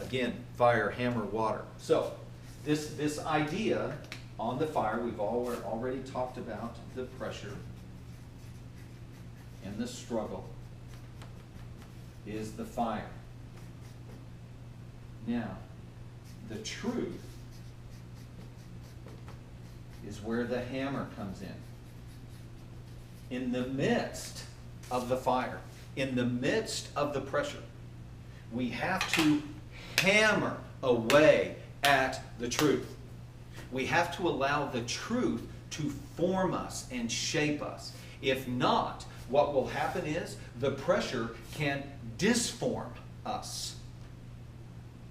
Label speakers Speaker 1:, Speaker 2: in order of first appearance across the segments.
Speaker 1: Again, fire, hammer, water. So this idea on the fire, we've already talked about the pressure and the struggle is the fire. Now, the truth is where the hammer comes in. In the midst of the fire, in the midst of the pressure, we have to hammer away at the truth. We have to allow the truth to form us and shape us. If not, what will happen is the pressure can disform us.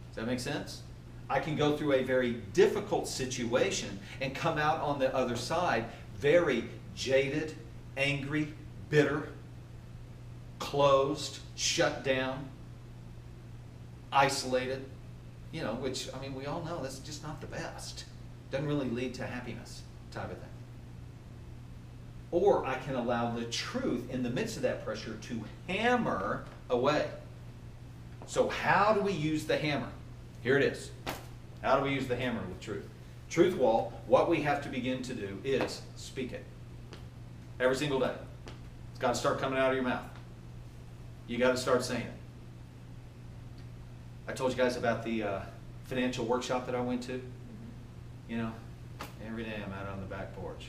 Speaker 1: Does that make sense? I can go through a very difficult situation and come out on the other side very jaded, angry, bitter, closed, shut down, isolated, which, I mean, we all know that's just not the best. Doesn't really lead to happiness type of thing. Or I can allow the truth in the midst of that pressure to hammer away. So how do we use the hammer? Here it is. How do we use the hammer with truth? Truth wall, what we have to begin to do is speak it. Every single day. It's got to start coming out of your mouth. You got to start saying it. I told you guys about the financial workshop that I went to. Every day I'm out on the back porch.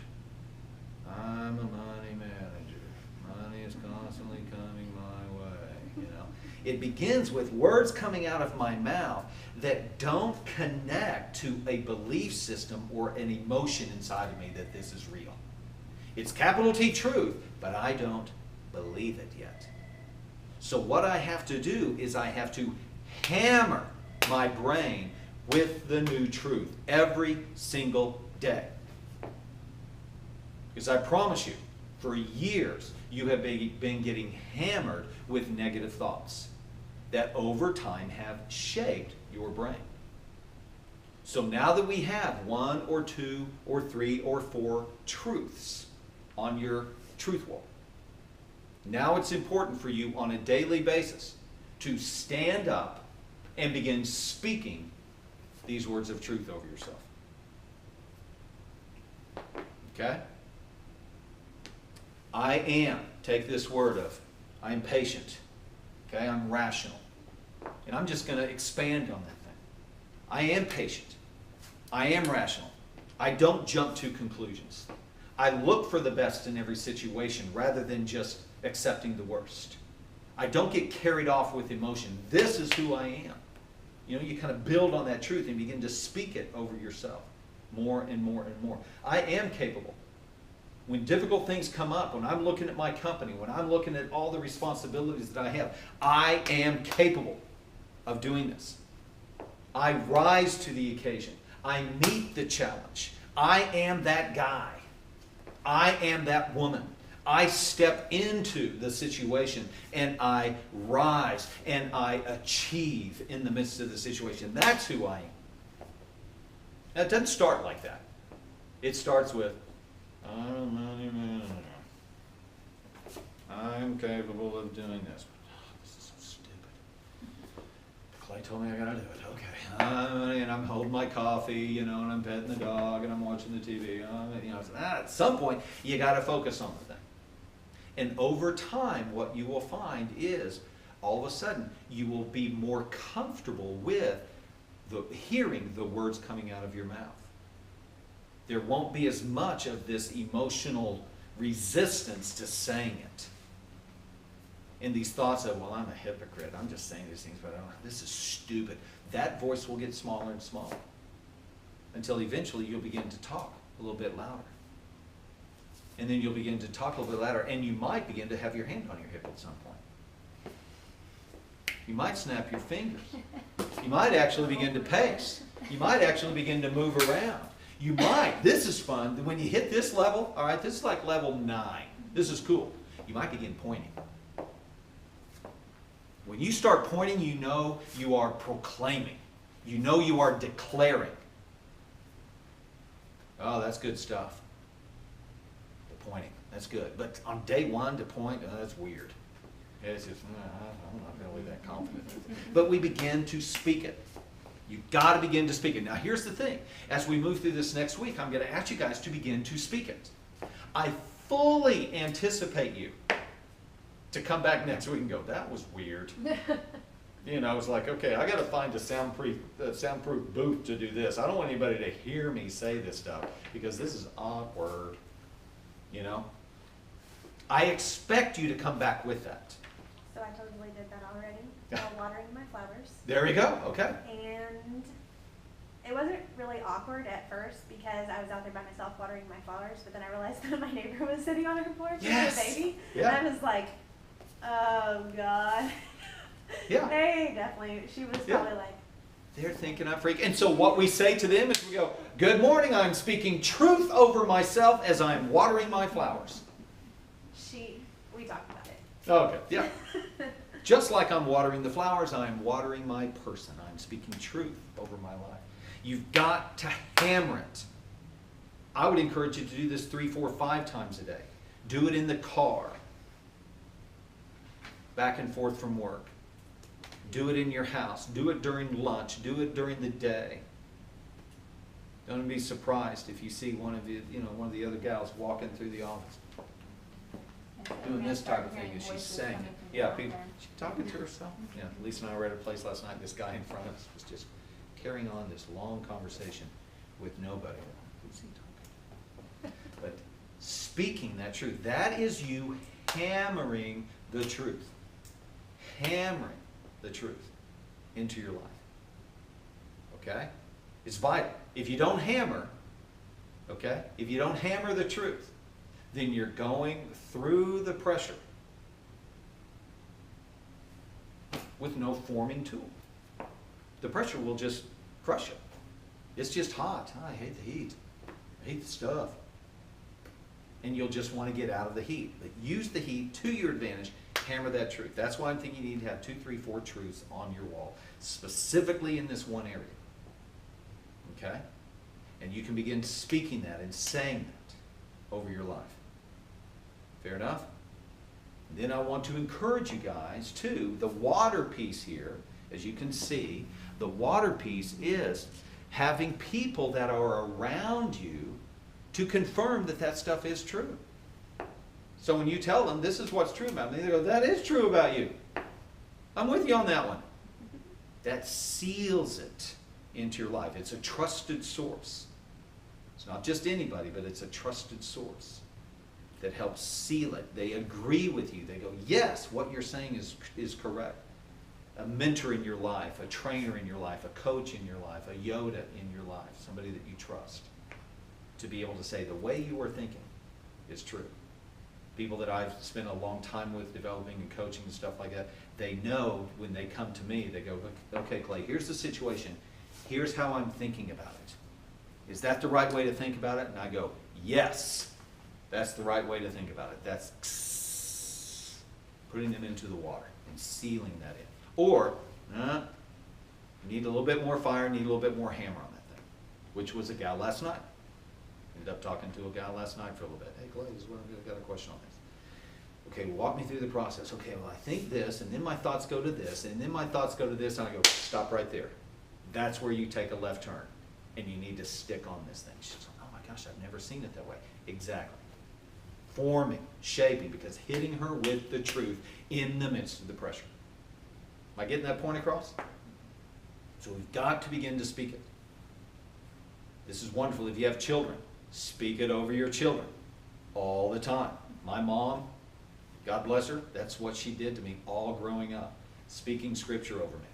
Speaker 1: I'm a money manager. Money is constantly coming my way. It begins with words coming out of my mouth that don't connect to a belief system or an emotion inside of me that this is real. It's capital T truth, but I don't believe it yet. So what I have to do is I have to hammer my brain with the new truth every single day. Because I promise you, for years, you have been getting hammered with negative thoughts that over time have shaped your brain. So now that we have 1 or 2 or 3 or 4 truths on your truth wall, now it's important for you on a daily basis to stand up and begin speaking these words of truth over yourself. Okay? I am, take this word of, I'm patient. Okay, I'm rational. And I'm just going to expand on that thing. I am patient. I am rational. I don't jump to conclusions. I look for the best in every situation rather than just accepting the worst. I don't get carried off with emotion. This is who I am. You kind of build on that truth and begin to speak it over yourself more and more and more. I am capable. When difficult things come up, when I'm looking at my company, when I'm looking at all the responsibilities that I have, I am capable of doing this. I rise to the occasion. I meet the challenge. I am that guy. I am that woman. I step into the situation and I rise and I achieve in the midst of the situation. That's who I am. Now, it doesn't start like that. It starts with, I'm a money manager. I'm capable of doing this. This is so stupid. Clay told me I gotta do it. Okay. And I'm holding my coffee, and I'm petting the dog, and I'm watching the TV. At some point, you gotta focus on the thing. And over time, what you will find is, all of a sudden, you will be more comfortable with hearing the words coming out of your mouth. There won't be as much of this emotional resistance to saying it. And these thoughts of, well, I'm a hypocrite. I'm just saying these things, but this is stupid. That voice will get smaller and smaller until eventually you'll begin to talk a little bit louder. And then you'll begin to talk a little bit louder, and you might begin to have your hand on your hip at some point. You might snap your fingers. You might actually begin to pace. You might actually begin to move around. You might, this is fun, when you hit this level, all right, this is like level 9. This is cool. You might begin pointing. When you start pointing, you know you are proclaiming. You know you are declaring. Oh, that's good stuff. The pointing, that's good. But on day 1 to point, that's weird. It's just, I'm not really that confident. But we begin to speak it. You've got to begin to speak it. Now here's the thing. As we move through this next week, I'm going to ask you guys to begin to speak it. I fully anticipate you to come back next week and go, that was weird. You know, it's like, okay, I got to find a soundproof booth to do this. I don't want anybody to hear me say this stuff because this is awkward. You know? I expect you to come back with that.
Speaker 2: So I totally did that already while watering my flowers.
Speaker 1: There we go. Okay.
Speaker 2: And it wasn't really awkward at first because I was out there by myself watering my flowers, but then I realized that my neighbor was sitting on her porch with her baby.
Speaker 1: Yeah.
Speaker 2: And I was like, oh God.
Speaker 1: Yeah.
Speaker 2: She was probably like,
Speaker 1: they're thinking I'm freaking. And so what we say to them is we go, good morning, I'm speaking truth over myself as I'm watering my flowers.
Speaker 2: We talked about it.
Speaker 1: Okay, yeah. Just like I'm watering the flowers, I'm watering my person. I'm speaking truth over my life. You've got to hammer it. I would encourage you to do this 3, 4, 5 times a day. Do it in the car. Back and forth from work. Do it in your house. Do it during lunch. Do it during the day. Don't be surprised if you see one of the other gals walking through the office doing this type of thing as she's saying it. Yeah, she's talking to herself. Yeah, Lisa and I were at a place last night. This guy in front of us was just carrying on this long conversation with nobody. Who's he talking to? But speaking that truth, that is you hammering the truth. Hammering the truth into your life. Okay? It's vital. If you don't hammer, okay? If you don't hammer the truth, then you're going through the pressure with no forming tool. The pressure will just crush it. It's just hot. I hate the heat. I hate the stuff. And you'll just want to get out of the heat. But use the heat to your advantage. Hammer that truth. That's why I'm thinking you need to have 2, 3, 4 truths on your wall, specifically in this one area. Okay? And you can begin speaking that and saying that over your life. Fair enough? Then I want to encourage you guys too. The water piece here, as you can see, the water piece is having people that are around you to confirm that that stuff is true. So when you tell them, this is what's true about me, they go, that is true about you. I'm with you on that one. That seals it into your life. It's a trusted source. It's not just anybody, but it's a trusted source that helps seal it. They agree with you. They go, yes, what you're saying is correct. A mentor in your life, a trainer in your life, a coach in your life, a Yoda in your life, somebody that you trust, to be able to say the way you are thinking is true. People that I've spent a long time with developing and coaching and stuff like that, they know when they come to me, they go, okay, Clay, here's the situation. Here's how I'm thinking about it. Is that the right way to think about it? And I go, yes, that's the right way to think about it. That's putting them into the water and sealing that in. Or, need a little bit more fire, need a little bit more hammer on that thing, which was a gal last night. Ended up talking to a gal last night for a little bit. Hey, Clay, this is what I've got a question on this. Okay, walk me through the process. Okay, well, I think this, and then my thoughts go to this, and then my thoughts go to this, and I go, stop right there. That's where you take a left turn, and you need to stick on this thing. She's like, oh my gosh, I've never seen it that way. Exactly. Forming, shaping, because hitting her with the truth in the midst of the pressure. Am I getting that point across? So we've got to begin to speak it. This is wonderful. If you have children, speak it over your children all the time. My mom, God bless her, that's what she did to me all growing up. Speaking scripture over me.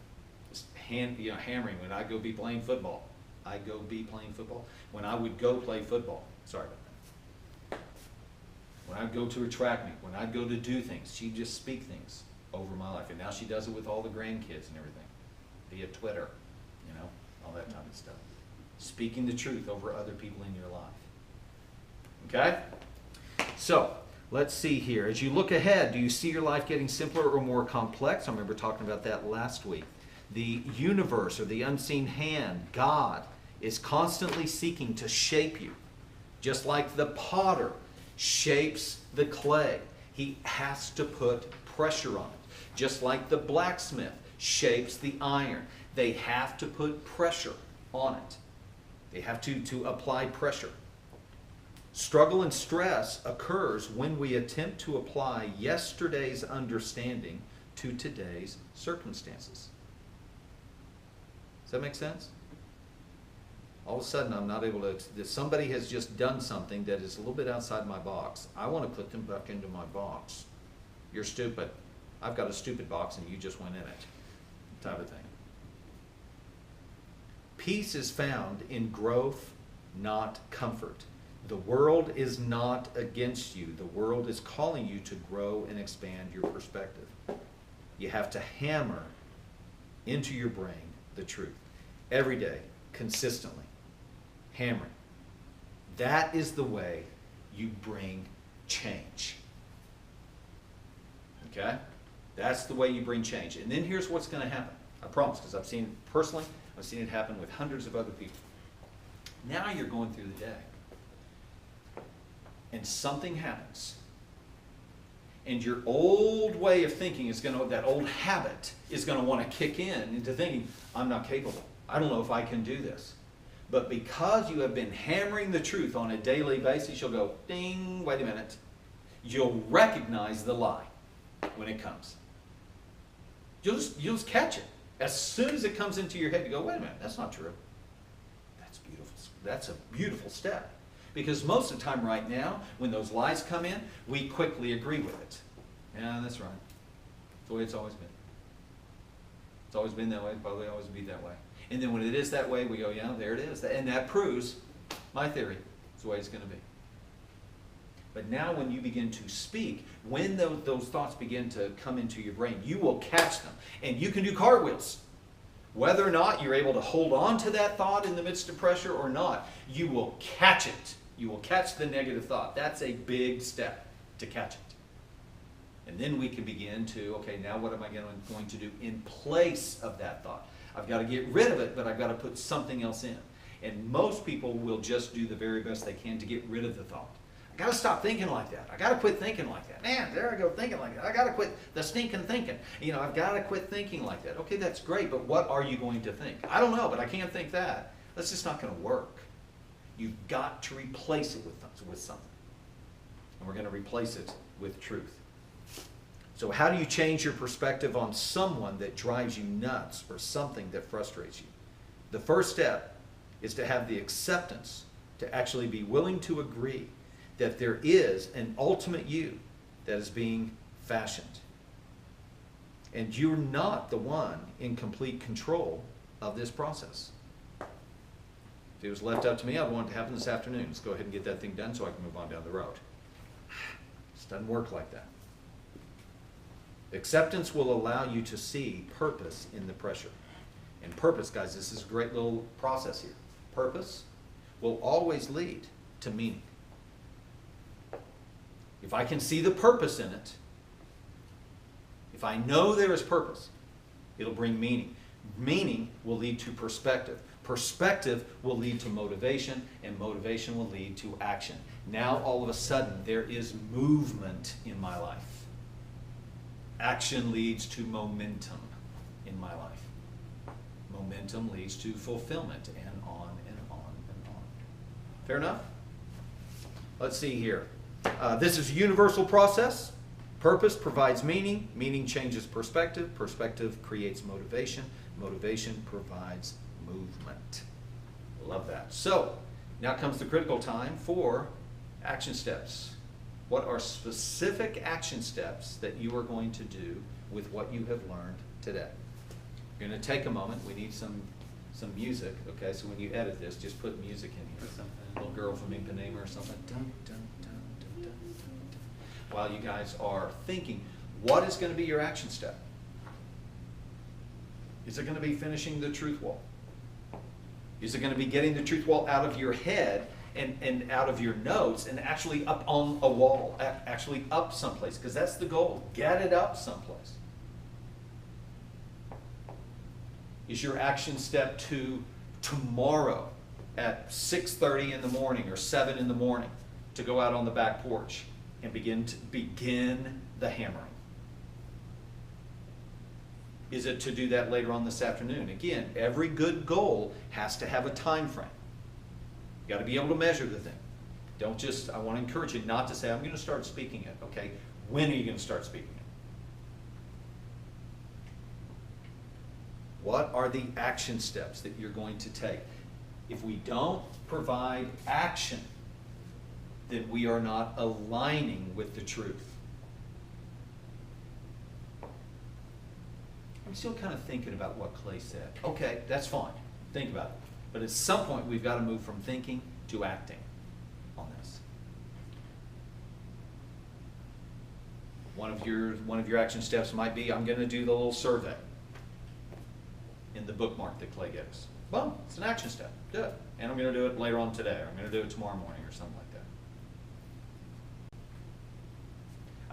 Speaker 1: Just hammering when I go be playing football. I go be playing football. When I would go play football. Sorry about that. When I'd go to a track meet, when I'd go to do things, she'd just speak things over my life. And now she does it with all the grandkids and everything. Via Twitter, all that type of stuff. Speaking the truth over other people in your life. Okay? So, let's see here. As you look ahead, do you see your life getting simpler or more complex? I remember talking about that last week. The universe, or the unseen hand, God, is constantly seeking to shape you. Just like the potter shapes the clay. He has to put pressure on it. Just like the blacksmith shapes the iron. They have to put pressure on it. They have to apply pressure. Struggle and stress occurs when we attempt to apply yesterday's understanding to today's circumstances. Does that make sense? All of a sudden, I'm not able to, somebody has just done something that is a little bit outside my box. I want to put them back into my box. You're stupid. I've got a stupid box and you just went in it. Type of thing. Peace is found in growth, not comfort. The world is not against you. The world is calling you to grow and expand your perspective. You have to hammer into your brain the truth. Every day, consistently. Hammering. That is the way you bring change. Okay? That's the way you bring change. And then here's what's going to happen. I promise, because I've seen it personally. I've seen it happen with hundreds of other people. Now you're going through the day. And something happens. And your old way of thinking is going to, that old habit is going to want to kick in into thinking, I'm not capable. I don't know if I can do this. But because you have been hammering the truth on a daily basis, you'll go, ding, wait a minute. You'll recognize the lie when it comes. You'll just catch it. As soon as it comes into your head, you go, wait a minute, that's not true. That's beautiful. That's a beautiful step. Because most of the time right now, when those lies come in, we quickly agree with it. Yeah, that's right. It's the way it's always been. It's always been that way, probably always be that way. And then when it is that way, we go, yeah, there it is. And that proves my theory. It's the way it's going to be. But now when you begin to speak, when those thoughts begin to come into your brain, you will catch them. And you can do cartwheels. Whether or not you're able to hold on to that thought in the midst of pressure or not, you will catch it. You will catch the negative thought. That's a big step to catch it. And then we can begin to, okay, now what am I going to do in place of that thought? I've got to get rid of it, but I've got to put something else in. And most people will just do the very best they can to get rid of the thought. I got to stop thinking like that. I got to quit thinking like that. Man, there I go thinking like that. I got to quit the stinking thinking. I've got to quit thinking like that. Okay, that's great, but what are you going to think? I don't know, but I can't think that. That's just not going to work. You've got to replace it with something. And we're going to replace it with truth. So how do you change your perspective on someone that drives you nuts or something that frustrates you? The first step is to have the acceptance to actually be willing to agree that there is an ultimate you that is being fashioned. And you're not the one in complete control of this process. If it was left up to me, I'd want it to happen this afternoon. Let's go ahead and get that thing done so I can move on down the road. It doesn't work like that. Acceptance will allow you to see purpose in the pressure. And purpose, guys, this is a great little process here. Purpose will always lead to meaning. If I can see the purpose in it, if I know there is purpose, it'll bring meaning. Meaning will lead to perspective. Perspective will lead to motivation, and motivation will lead to action. Now, all of a sudden, there is movement in my life. Action leads to momentum in my life. Momentum leads to fulfillment, and on and on and on. Fair enough? Let's see here. This is a universal process. Purpose provides meaning. Meaning changes perspective. Perspective creates motivation. Motivation provides movement. Love that. So, now comes the critical time for action steps. What are specific action steps that you are going to do with what you have learned today? You're going to take a moment. We need some music. Okay, so when you edit this, just put music in here. Something, a little girl from Ipanema or something. Dun, dun, dun, dun, dun, dun, dun. While you guys are thinking, what is going to be your action step? Is it going to be finishing the truth wall? Is it going to be getting the truth wall out of your head and out of your notes and actually up on a wall, actually up someplace? Because that's the goal. Get it up someplace. Is your action step to tomorrow at 6:30 in the morning or 7 in the morning to go out on the back porch and begin the hammering? Is it to do that later on this afternoon? Again, every good goal has to have a time frame. You got to be able to measure the thing. Don't just, I want to encourage you not to say, I'm going to start speaking it, okay? When are you going to start speaking it? What are the action steps that you're going to take? If we don't provide action, then we are not aligning with the truth. I'm still kind of thinking about what Clay said. Okay, that's fine. Think about it. But at some point, we've got to move from thinking to acting on this. One of your action steps might be, I'm going to do the little survey in the bookmark that Clay gave us. Well, it's an action step. Do it. And I'm going to do it later on today, or I'm going to do it tomorrow morning, or something like that.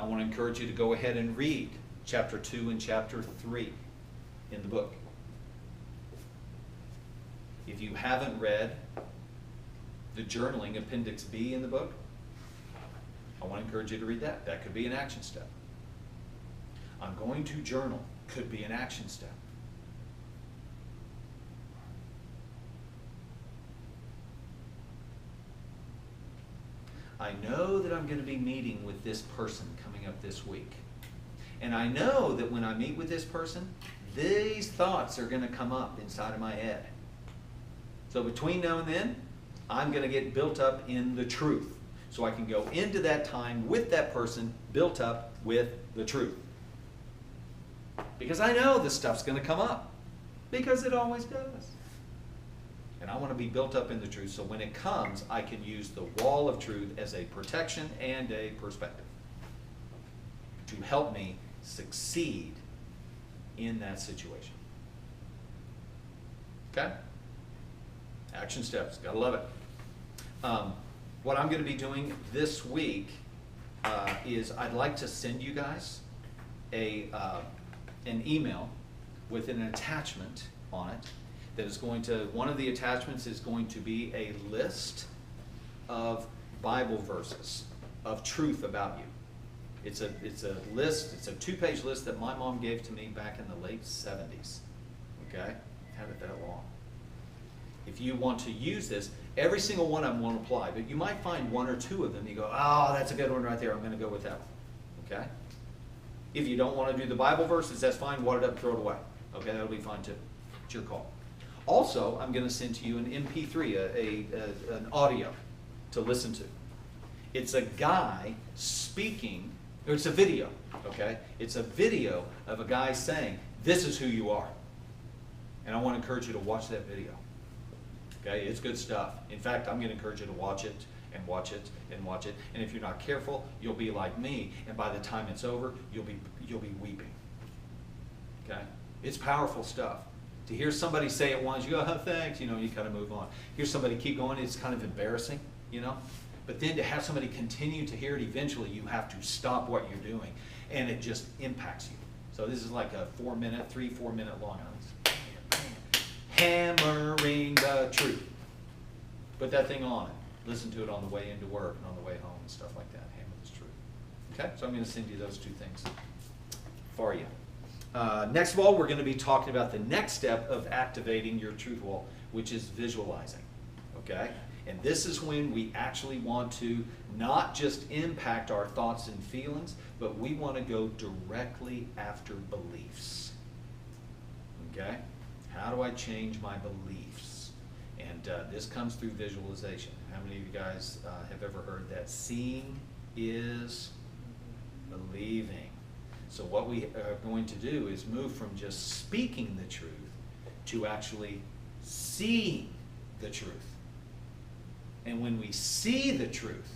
Speaker 1: I want to encourage you to go ahead and read chapter 2 and chapter 3 in the book. If you haven't read the journaling appendix B in the book, I want to encourage you to read that. That could be an action step. I'm going to journal could be an action step. I know that I'm going to be meeting with this person coming up this week. And I know that when I meet with this person, these thoughts are going to come up inside of my head. So between now and then, I'm going to get built up in the truth. So I can go into that time with that person built up with the truth. Because I know this stuff's going to come up. Because it always does. And I want to be built up in the truth so when it comes, I can use the wall of truth as a protection and a perspective to help me succeed in that situation. Okay? Action steps. Gotta love it. What I'm going to be doing this week is I'd like to send you guys an email with an attachment on it that is going to, one of the attachments is going to be a list of Bible verses of truth about you. It's a list, it's a 2-page list that my mom gave to me back in the late 70s. Okay? I've had it that long. If you want to use this, every single one of them won't apply, but you might find 1 or 2 of them. You go, oh, that's a good one right there. I'm going to go with that one. Okay? If you don't want to do the Bible verses, that's fine. Wad it up, throw it away. Okay, that'll be fine too. It's your call. Also, I'm going to send to you an MP3, an audio to listen to. It's a guy speaking, or it's a video, okay? It's a video of a guy saying, this is who you are. And I want to encourage you to watch that video. Okay, it's good stuff. In fact, I'm going to encourage you to watch it and watch it and watch it. And if you're not careful, you'll be like me, and by the time it's over, you'll be weeping. Okay? It's powerful stuff. To hear somebody say it once, you go, oh, thanks, you kind of move on. Hear somebody keep going, it's kind of embarrassing, But then to have somebody continue to hear it, eventually you have to stop what you're doing, and it just impacts you. So this is like a 4 minute, 3-4 minute long. Hammering the truth. Put that thing on it. Listen to it on the way into work and on the way home and stuff like that. Hammer this truth. Okay, so I'm going to send you those 2 things for you. Next of all, we're going to be talking about the next step of activating your truth wall, which is visualizing. Okay? And this is when we actually want to not just impact our thoughts and feelings, but we want to go directly after beliefs. Okay? How do I change my beliefs? And this comes through visualization. How many of you guys have ever heard that? Seeing is believing. So what we are going to do is move from just speaking the truth to actually seeing the truth. And when we see the truth,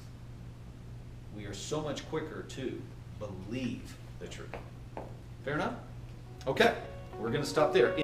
Speaker 1: we are so much quicker to believe the truth. Fair enough? Okay, we're going to stop there.